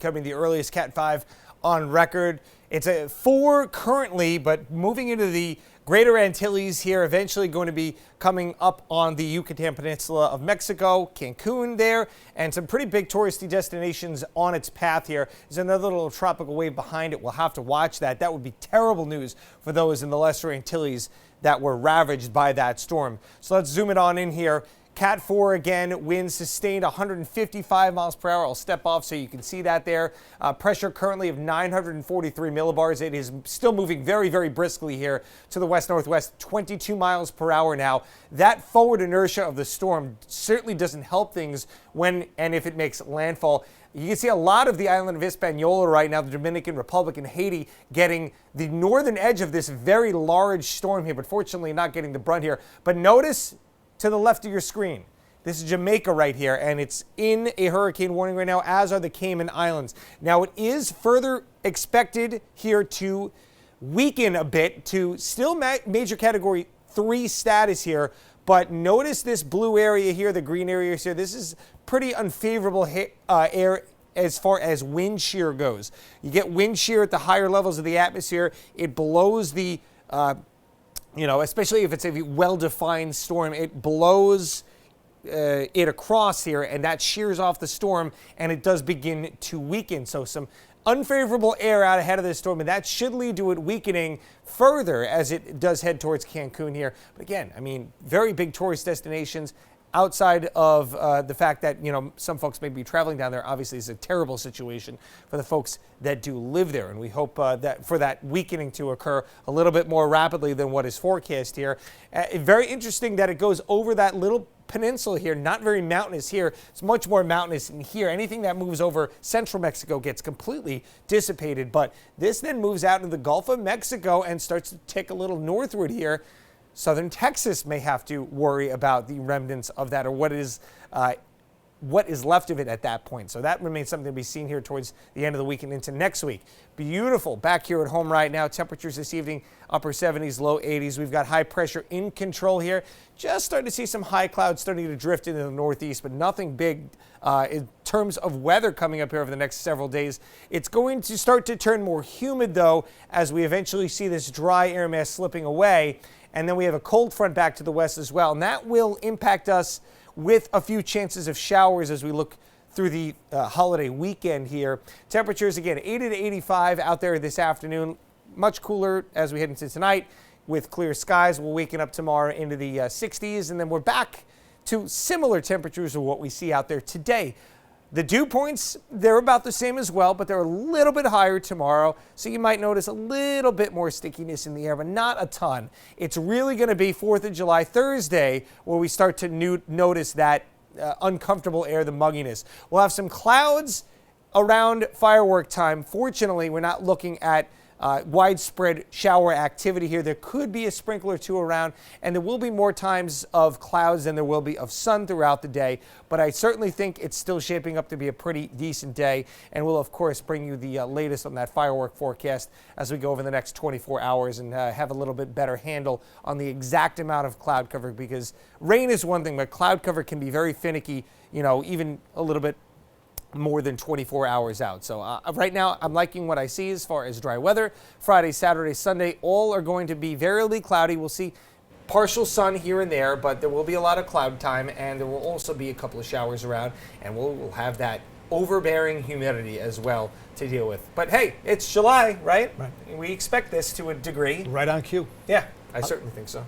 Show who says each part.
Speaker 1: becoming the earliest Cat 5 on record. It's a 4 currently, but moving into the Greater Antilles here, eventually going to be coming up on the Yucatan Peninsula of Mexico, Cancun there, and some pretty big touristy destinations on its path here. There's another little tropical wave behind it. We'll have to watch that. That would be terrible news for those in the Lesser Antilles that were ravaged by that storm. So let's zoom it on in here. Cat 4 again, winds sustained 155 miles per hour. I'll step off so you can see that there. Pressure currently of 943 millibars. It is still moving very, very briskly here to the west-northwest, 22 miles per hour now. That forward inertia of the storm certainly doesn't help things when and if it makes landfall. You can see a lot of the island of Hispaniola right now, the Dominican Republic and Haiti, getting the northern edge of this very large storm here, but fortunately not getting the brunt here. But notice to the left of your screen, this is Jamaica right here, and it's in a hurricane warning right now, as are the Cayman Islands. Now, it is further expected here to weaken a bit to still major category 3 status here, but notice this blue area here, the green areas here. This is pretty unfavorable air as far as wind shear goes. You get wind shear at the higher levels of the atmosphere. It blows the especially if it's a well-defined storm, it blows it across here, and that shears off the storm, and it does begin to weaken. So some unfavorable air out ahead of this storm, and that should lead to it weakening further as it does head towards Cancun here. But again, I mean, very big tourist destinations. Outside of the fact that, some folks may be traveling down there, obviously it's a terrible situation for the folks that do live there. And we hope that for that weakening to occur a little bit more rapidly than what is forecast here. Very interesting that it goes over that little peninsula here, not very mountainous here. It's much more mountainous in here. Anything that moves over central Mexico gets completely dissipated. But this then moves out into the Gulf of Mexico and starts to tick a little northward here. Southern Texas may have to worry about the remnants of that, or what is left of it at that point. So that remains something to be seen here towards the end of the week and into next week. Beautiful back here at home right now. Temperatures this evening, upper 70s, low 80s. We've got high pressure in control here. Just starting to see some high clouds starting to drift into the northeast, but nothing big in terms of weather coming up here over the next several days. It's going to start to turn more humid, though, as we eventually see this dry air mass slipping away. And then we have a cold front back to the west as well. And that will impact us with a few chances of showers as we look through the holiday weekend here. Temperatures, again, 80 to 85 out there this afternoon. Much cooler as we head into tonight with clear skies. We'll waken up tomorrow into the 60s. And then we're back to similar temperatures of what we see out there today. The dew points, they're about the same as well, but they're a little bit higher tomorrow. So you might notice a little bit more stickiness in the air, but not a ton. It's really going to be 4th of July, Thursday, where we start to notice that uncomfortable air, the mugginess. We'll have some clouds around firework time. Fortunately, we're not looking at widespread shower activity here. There could be a sprinkle or two around, and there will be more times of clouds than there will be of sun throughout the day. But I certainly think it's still shaping up to be a pretty decent day, and we'll, of course, bring you the latest on that firework forecast as we go over the next 24 hours and have a little bit better handle on the exact amount of cloud cover, because rain is one thing, but cloud cover can be very finicky, even a little bit more than 24 hours out. So right now, I'm liking what I see as far as dry weather. Friday, Saturday, Sunday, all are going to be variably cloudy. We'll see partial sun here and there, but there will be a lot of cloud time, and there will also be a couple of showers around, and we'll have that overbearing humidity as well to deal with. But hey, it's July, right? Right. We expect this to a degree.
Speaker 2: Right on cue.
Speaker 1: Yeah, I certainly think so.